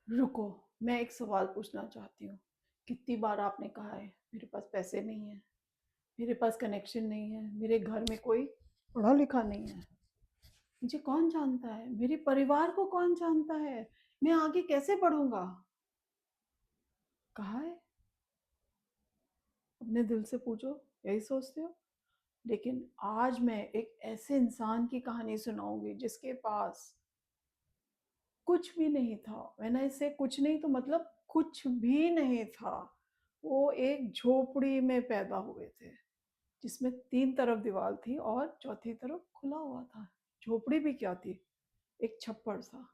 रुको, मैं एक सवाल पूछना चाहती हूँ। कितनी बार आपने कहा है मेरे पास पैसे नहीं है, मेरे पास कनेक्शन नहीं है, मेरे घर में कोई पढ़ा लिखा नहीं है। मुझे कौन जानता है, मेरे परिवार को कौन जानता है, मैं आगे कैसे बढ़ूंगा? कहा है? अपने दिल से पूछो, यही सोचते हो? लेकिन आज मैं एक ऐसे इंसान की कहानी सुनाऊंगी जिसके पास कुछ भी नहीं था। मैंने इससे कुछ नहीं तो मतलब कुछ भी नहीं था। वो एक झोपड़ी में पैदा हुए थे जिसमें तीन तरफ दीवार थी और चौथी तरफ खुला हुआ था। झोपड़ी भी क्या थी, एक छप्पर सा।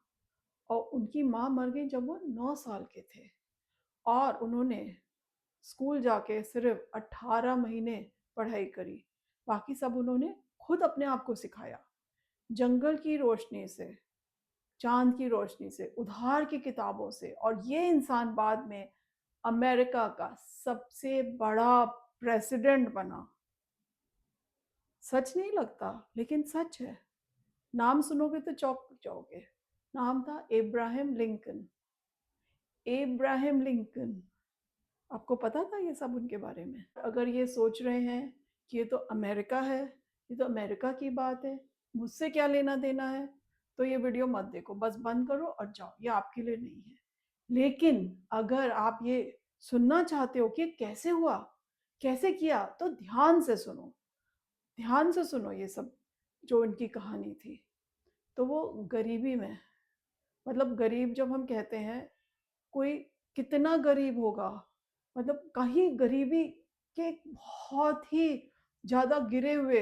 और उनकी माँ मर गई जब वो 9 साल के थे। और उन्होंने स्कूल जाके सिर्फ 18 महीने पढ़ाई करी। बाकी सब उन्होंने खुद अपने आप को सिखाया, जंगल की रोशनी से, चांद की रोशनी से, उधार की किताबों से। और ये इंसान बाद में अमेरिका का सबसे बड़ा प्रेसिडेंट बना। सच नहीं लगता लेकिन सच है। नाम सुनोगे तो चौंक जाओगे। नाम था इब्राहिम लिंकन। इब्राहिम लिंकन। आपको पता था ये सब उनके बारे में? अगर ये सोच रहे हैं कि ये तो अमेरिका है, ये तो अमेरिका की बात है, मुझसे क्या लेना देना है, तो ये वीडियो मत देखो, बस बंद करो और जाओ, ये आपके लिए नहीं है। लेकिन अगर आप ये सुनना चाहते हो कि कैसे हुआ, कैसे किया, तो ध्यान से सुनो। ध्यान से सुनो ये सब जो उनकी कहानी थी। तो वो गरीबी में, मतलब गरीब जब हम कहते हैं, कोई कितना गरीब होगा, मतलब कहीं गरीबी के बहुत ही ज़्यादा गिरे हुए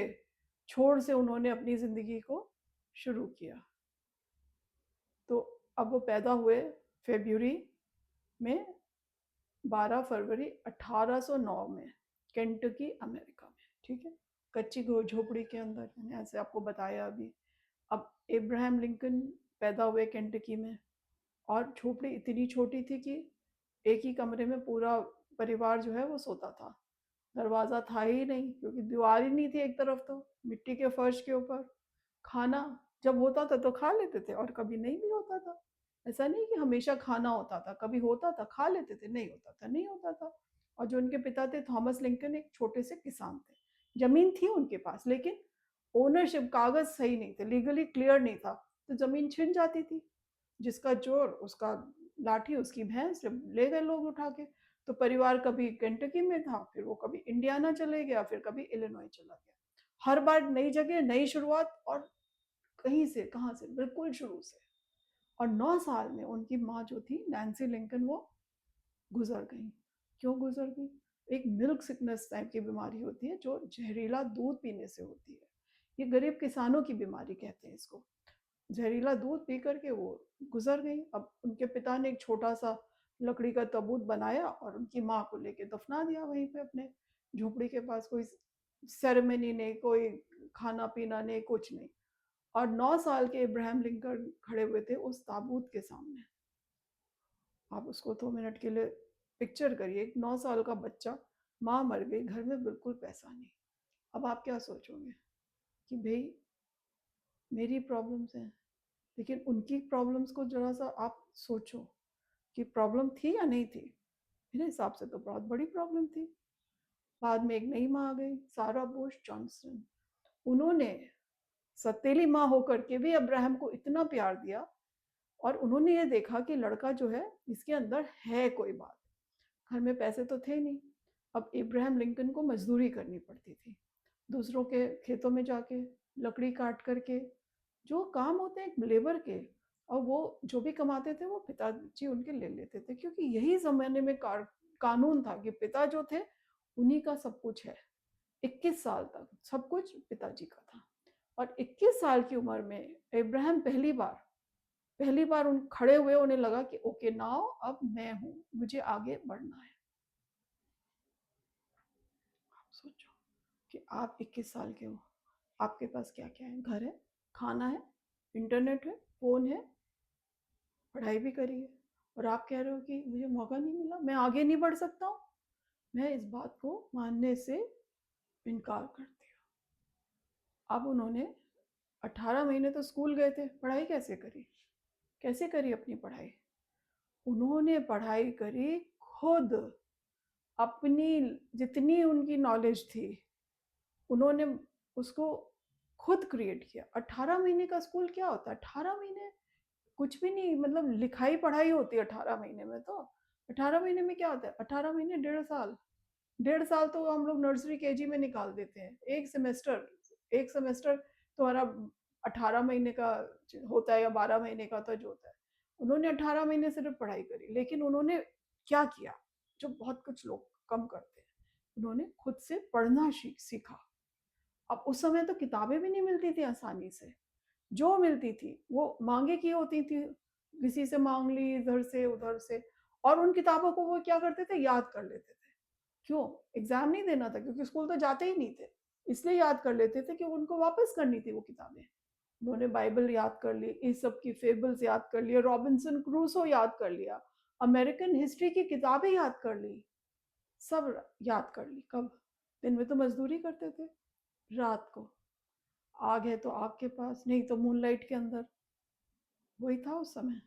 छोर से उन्होंने अपनी ज़िंदगी को शुरू किया। तो अब वो पैदा हुए फेब्रुअरी में, 12 फरवरी 1809 में, केंटकी अमेरिका में। ठीक है, कच्ची झोपड़ी के अंदर, मैंने ऐसे आपको बताया अभी। अब इब्राहिम लिंकन पैदा हुए केंटकी में, और झोपड़ी इतनी छोटी थी कि एक ही कमरे में पूरा परिवार जो है वो सोता था। दरवाज़ा था ही नहीं क्योंकि दीवार ही नहीं थी एक तरफ, तो मिट्टी के फर्श के ऊपर। खाना जब होता था तो खा लेते थे और कभी नहीं भी होता था। ऐसा नहीं कि हमेशा खाना होता था, कभी होता था खा लेते थे, नहीं होता था नहीं होता था। और जो उनके पिता थे थॉमस लिंकन, एक छोटे से किसान थे। जमीन थी उनके पास लेकिन ओनरशिप कागज सही नहीं थे, लीगली क्लियर नहीं था, तो जमीन छिन जाती थी। जिसका चोर उसका लाठी, उसकी भैंस, जब ले गए लोग उठा के। तो परिवार कभी केंटकी में था, फिर वो कभी इंडियाना चले गया, फिर कभी इलिनॉय चला गया। हर बार नई जगह, नई शुरुआत, और कहीं से कहाँ से, बिल्कुल शुरू से। और 9 साल में उनकी माँ जो थी नैन्सी लिंकन, वो गुजर गई। क्यों गुजर गई? एक मिल्क सिकनेस टाइप की बीमारी होती है जो जहरीला दूध पीने से होती है। ये गरीब किसानों की बीमारी कहते हैं इसको। जहरीला दूध पी करके वो गुजर गई। अब उनके पिता ने एक छोटा सा लकड़ी का ताबूत बनाया और उनकी माँ को लेके दफना दिया वहीं पे अपने झोपड़ी के पास। कोई सेरेमनी नहीं, कोई खाना पीना नहीं, कुछ नहीं। और 9 साल के इब्राहिम लिंकन खड़े हुए थे उस ताबूत के सामने। आप उसको 2 मिनट के लिए पिक्चर करिए, एक 9 साल का बच्चा, माँ मर गई, घर में बिल्कुल पैसा नहीं। अब आप क्या सोचोगे कि भाई मेरी प्रॉब्लम्स हैं, लेकिन उनकी प्रॉब्लम्स को जरा सा आप सोचो कि प्रॉब्लम थी या नहीं थी। मेरे हिसाब से तो बहुत बड़ी प्रॉब्लम थी। बाद में एक नई माँ आ गई, सारा बुश जॉनसन। उन्होंने सतीली माँ होकर के भी अब्राहम को इतना प्यार दिया, और उन्होंने ये देखा कि लड़का जो है इसके अंदर है कोई बात। घर में पैसे तो थे नहीं। अब इब्राहिम लिंकन को मजदूरी करनी पड़ती थी, दूसरों के खेतों में जाके लकड़ी काट करके, जो काम होते हैं लेबर के। और वो जो भी कमाते थे वो पिताजी उनके ले लेते थे, क्योंकि यही जमाने में कानून था कि पिता जो थे उन्हीं का सब कुछ है। 21 साल तक सब कुछ पिताजी का था। और 21 साल की उम्र में इब्राहिम पहली बार उन खड़े हुए, उन्हें लगा कि ओके नाउ अब मैं हूं, मुझे आगे बढ़ना है। आप सोचो कि आप 21 साल के हो, आपके पास क्या क्या है? घर है, खाना है, इंटरनेट है, फोन है, पढ़ाई भी करी है, और आप कह रहे हो कि मुझे मौका नहीं मिला, मैं आगे नहीं बढ़ सकता हूँ। मैं इस बात को मानने से इनकार करती हूँ। अब उन्होंने 18 महीने तो स्कूल गए थे, पढ़ाई कैसे करी? कैसे करी अपनी पढ़ाई? उन्होंने पढ़ाई करी खुद, अपनी जितनी उनकी नॉलेज थी उन्होंने उसको खुद क्रिएट किया। 18 महीने का स्कूल क्या होता है? 18 महीने कुछ भी नहीं, मतलब लिखाई पढ़ाई होती है 18 महीने में। तो 18 महीने में क्या होता है? 18 महीने 1.5 साल। 1.5 साल तो हम लोग नर्सरी केजी में निकाल देते हैं। एक सेमेस्टर तुम्हारा 18 महीने का होता है या 12 महीने का तो जो होता है। उन्होंने 18 महीने सिर्फ पढ़ाई करी, लेकिन उन्होंने क्या किया जो बहुत कुछ लोग कम करते हैं, उन्होंने खुद से पढ़ना सीखा। अब उस समय तो किताबें भी नहीं मिलती थी आसानी से, जो मिलती थी वो मांगे की होती थी, किसी से मांग ली इधर से उधर से, और उन किताबों को वो क्या करते थे, याद कर लेते थे। क्यों? एग्जाम नहीं देना था, क्योंकि स्कूल तो जाते ही नहीं थे, इसलिए याद कर लेते थे कि उनको वापस करनी थी वो किताबें। उन्होंने बाइबल याद कर ली, इस सब की फेबल्स याद कर लिया, रॉबिन्सन क्रूसो याद कर लिया, अमेरिकन हिस्ट्री की किताबें याद कर ली, सब याद कर ली। कब? दिन में तो मजदूरी करते थे, रात को आग है तो आग के पास, नहीं तो मूनलाइट के अंदर, वही था उस समय।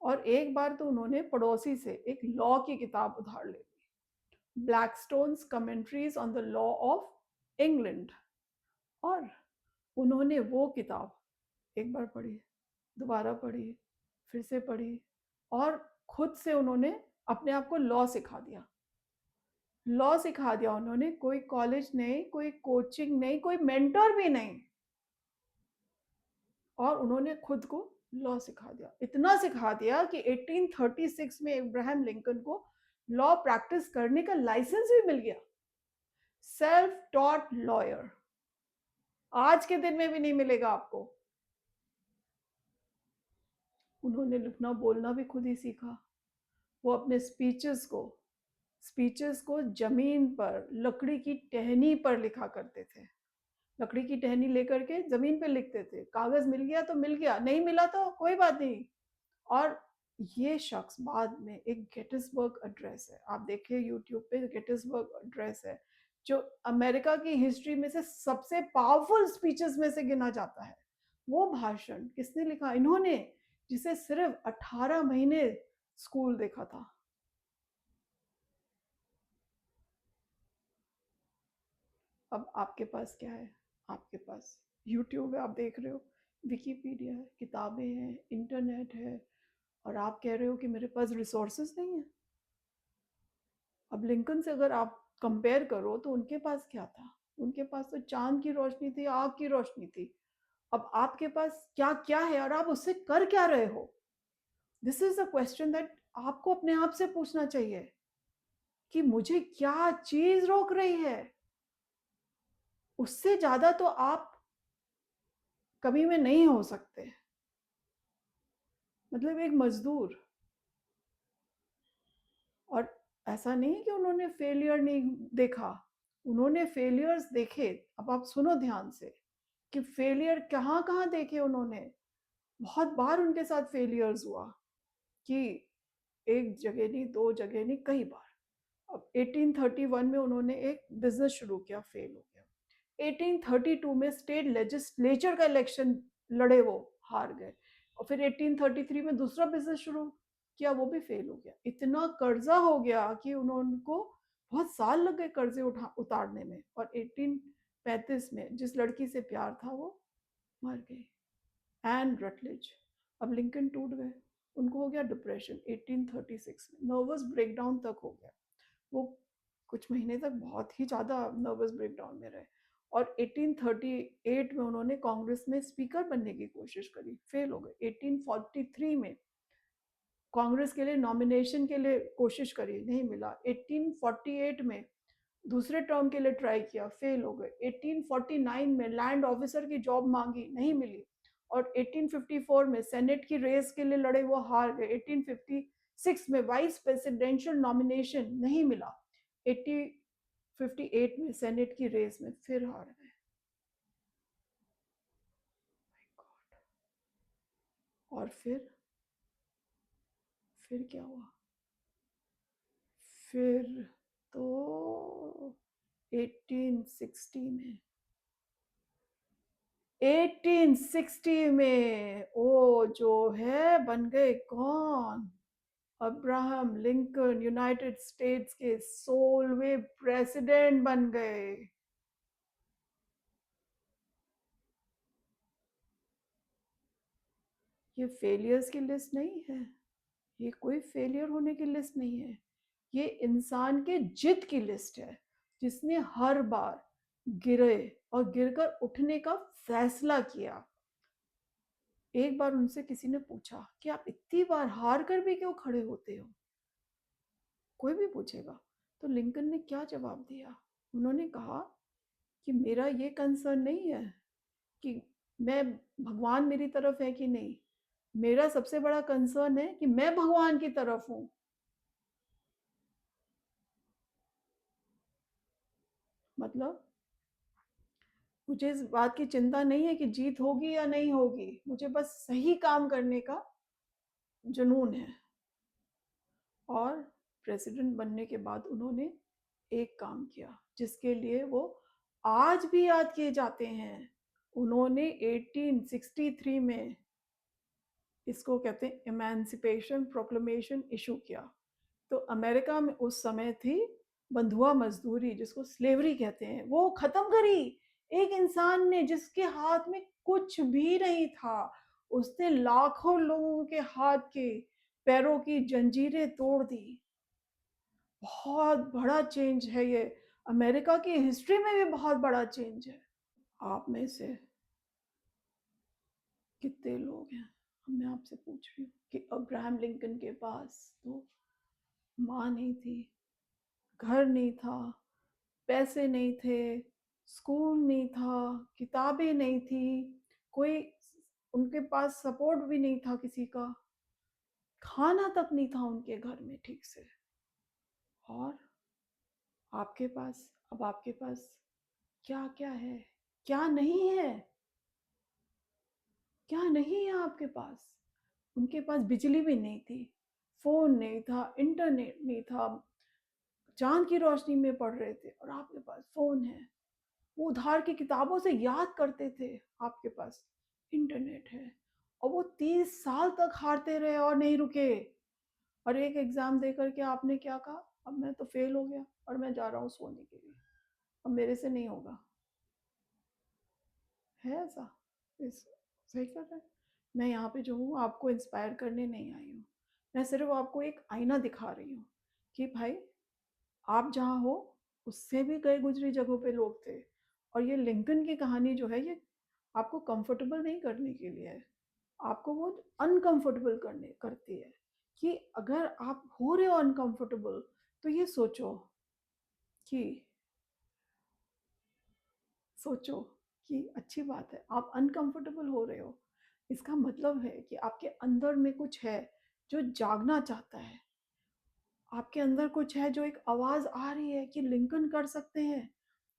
और एक बार तो उन्होंने पड़ोसी से एक लॉ की किताब उधार ले ली, Blackstone's commentaries on the law of England, और उन्होंने वो किताब एक बार पढ़ी, दोबारा पढ़ी, फिर से पढ़ी, और खुद से उन्होंने अपने आप को लॉ सिखा दिया। लॉ सिखा दिया उन्होंने, कोई कॉलेज नहीं, कोई कोचिंग नहीं, कोई मेंटर भी नहीं, और उन्होंने खुद को लॉ सिखा दिया। इतना सिखा दिया कि 1836 में इब्राहिम लिंकन को लॉ प्रैक्टिस करने का लाइसेंस भी मिल गया। सेल्फ टॉट लॉयर, आज के दिन में भी नहीं मिलेगा आपको। उन्होंने लिखना बोलना भी खुद ही सीखा। वो अपने स्पीचेस को जमीन पर लकड़ी की टहनी पर लिखा करते थे। लकड़ी की टहनी लेकर के जमीन पर लिखते थे, कागज मिल गया तो मिल गया, नहीं मिला तो कोई बात नहीं। और ये शख्स बाद में, एक गेटिसबर्ग एड्रेस है, आप देखिए यूट्यूब पे, गेटिसबर्ग एड्रेस है, जो अमेरिका की हिस्ट्री में से सबसे पावरफुल स्पीचेस में से गिना जाता है। वो भाषण किसने लिखा? इन्होंने, जिसे सिर्फ 18 महीने स्कूल देखा था। अब आपके पास क्या है? आपके पास यूट्यूब है, आप देख रहे हो, विकीपीडिया है, किताबें हैं, इंटरनेट है, और आप कह रहे हो कि मेरे पास रिसोर्सेज नहीं है। अब लिंकन से अगर आप कंपेयर करो तो उनके पास क्या था? उनके पास तो चांद की रोशनी थी, आग की रोशनी थी। अब आपके पास क्या क्या है और आप उससे कर क्या रहे हो? This is a question that आपको अपने आप से पूछना चाहिए कि मुझे क्या चीज रोक रही है। उससे ज्यादा तो आप कभी में नहीं हो सकते। मतलब एक मजदूर, और ऐसा नहीं कि उन्होंने फेलियर नहीं देखा, उन्होंने फेलियर्स देखे। अब आप सुनो ध्यान से कि फेलियर कहाँ कहाँ देखे उन्होंने। बहुत बार उनके साथ फेलियर्स हुआ, कि एक जगह नहीं, दो जगह नहीं, कई बार। अब 1831 में उन्होंने एक बिजनेस शुरू किया, फेल हो गया। 1832 में स्टेट लेजिस्लेचर का इलेक्शन लड़े, वो हार गए। और फिर 1833 में दूसरा बिजनेस शुरू किया, वो भी फेल हो गया। इतना कर्जा हो गया कि उनको बहुत साल लग गए कर्जे उतारने में। और 1835 में जिस लड़की से प्यार था वो मर गई, एन रटलेज। अब लिंकन टूट गए, उनको हो गया डिप्रेशन। 1836 में नर्वस ब्रेकडाउन तक हो गया। वो कुछ महीने तक बहुत ही ज़्यादा नर्वस ब्रेकडाउन में रहे। और 1838 में उन्होंने कांग्रेस में स्पीकर बनने की कोशिश करी, फेल हो गए। 1843 में कांग्रेस के लिए नॉमिनेशन के लिए कोशिश करी, नहीं मिला। 1848 में दूसरे टर्म के लिए ट्राई किया, फेल हो गए। 1849 में लैंड ऑफिसर की जॉब मांगी, नहीं मिली। और 1854 में सेनेट की रेस के लिए लड़े, वो हार गए। 1856 में वाइस प्रेसिडेंशियल नॉमिनेशन, नहीं मिला। 1858 में सेनेट की रेस में फिर हार गए। और फिर क्या हुआ? फिर तो 1860 में वो जो है बन गए कौन? अब्राहम लिंकन यूनाइटेड स्टेट्स के 16वें प्रेसिडेंट बन गए। ये फेलियर्स की लिस्ट नहीं है, ये कोई फेलियर होने की लिस्ट नहीं है, ये इंसान के जिद की लिस्ट है, जिसने हर बार गिरे और गिरकर उठने का फैसला किया। एक बार उनसे किसी ने पूछा कि आप इतनी बार हार कर भी क्यों खड़े होते हो, कोई भी पूछेगा, तो लिंकन ने क्या जवाब दिया? उन्होंने कहा कि मेरा ये कंसर्न नहीं है कि मैं भगवान मेरी तरफ है कि नहीं, मेरा सबसे बड़ा कंसर्न है कि मैं भगवान की तरफ हूं। मतलब मुझे इस बात की चिंता नहीं है कि जीत होगी या नहीं होगी, मुझे बस सही काम करने का जुनून है। और प्रेसिडेंट बनने के बाद उन्होंने एक काम किया जिसके लिए वो आज भी याद किए जाते हैं। उन्होंने 1863 में इसको कहते हैं इमेंसिपेशन प्रोक्लेमेशन इशू किया। तो अमेरिका में उस समय थी बंधुआ मजदूरी, जिसको स्लेवरी कहते हैं, वो खत्म करी। एक इंसान ने जिसके हाथ में कुछ भी नहीं था, उसने लाखों लोगों के हाथ के पैरों की जंजीरें तोड़ दी। बहुत बड़ा चेंज है ये, अमेरिका की हिस्ट्री में भी बहुत बड़ा चेंज है। आप में से कितने लोग हैं, मैं आपसे पूछ रही हूँ, कि अब्राहम लिंकन के पास तो माँ नहीं थी, घर नहीं था, पैसे नहीं थे, स्कूल नहीं था, किताबें नहीं थी, कोई उनके पास सपोर्ट भी नहीं था किसी का, खाना तक नहीं था उनके घर में ठीक से। और आपके पास, अब आपके पास क्या क्या है, क्या नहीं है, क्या नहीं है आपके पास? उनके पास बिजली भी नहीं थी, फोन नहीं था, इंटरनेट नहीं था, चांद की रोशनी में पढ़ रहे थे, और आपके पास फोन है। वो उधार की किताबों से याद करते थे, आपके पास इंटरनेट है। और वो 30 साल तक हारते रहे और नहीं रुके। और एक एग्जाम दे करके आपने क्या कहा, अब मैं तो फेल हो गया और मैं जा रहा हूँ सोने के लिए, अब मेरे से नहीं होगा। है ऐसा? इस सही कर रहे हैं। मैं यहाँ पे जो हूँ आपको इंस्पायर करने नहीं आई हूँ, मैं सिर्फ आपको एक आईना दिखा रही हूँ कि भाई आप जहाँ हो उससे भी गए गुजरी जगहों पे लोग थे। और ये लिंकन की कहानी जो है, ये आपको कंफर्टेबल नहीं करने के लिए है, आपको वो अनकंफर्टेबल करने करती है। कि अगर आप हो रहे हो अनकंफर्टेबल, तो ये कि सोचो कि अच्छी बात है आप अनकंफर्टेबल हो रहे हो, इसका मतलब है कि आपके अंदर में कुछ है जो जागना चाहता है। आपके अंदर कुछ है, जो एक आवाज आ रही है कि लिंकन कर सकते हैं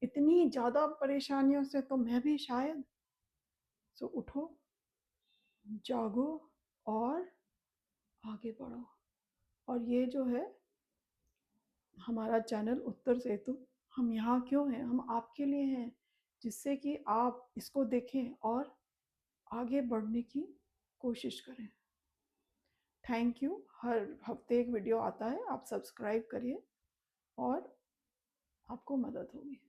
इतनी ज्यादा परेशानियों से, तो मैं भी शायद। सो उठो, जागो और आगे बढ़ो। और ये जो है हमारा चैनल उत्तर सेतु, हम यहाँ क्यों हैं, हम आपके लिए हैं, जिससे कि आप इसको देखें और आगे बढ़ने की कोशिश करें। Thank you. हर हफ्ते एक वीडियो आता है, आप सब्सक्राइब करिए और आपको मदद होगी।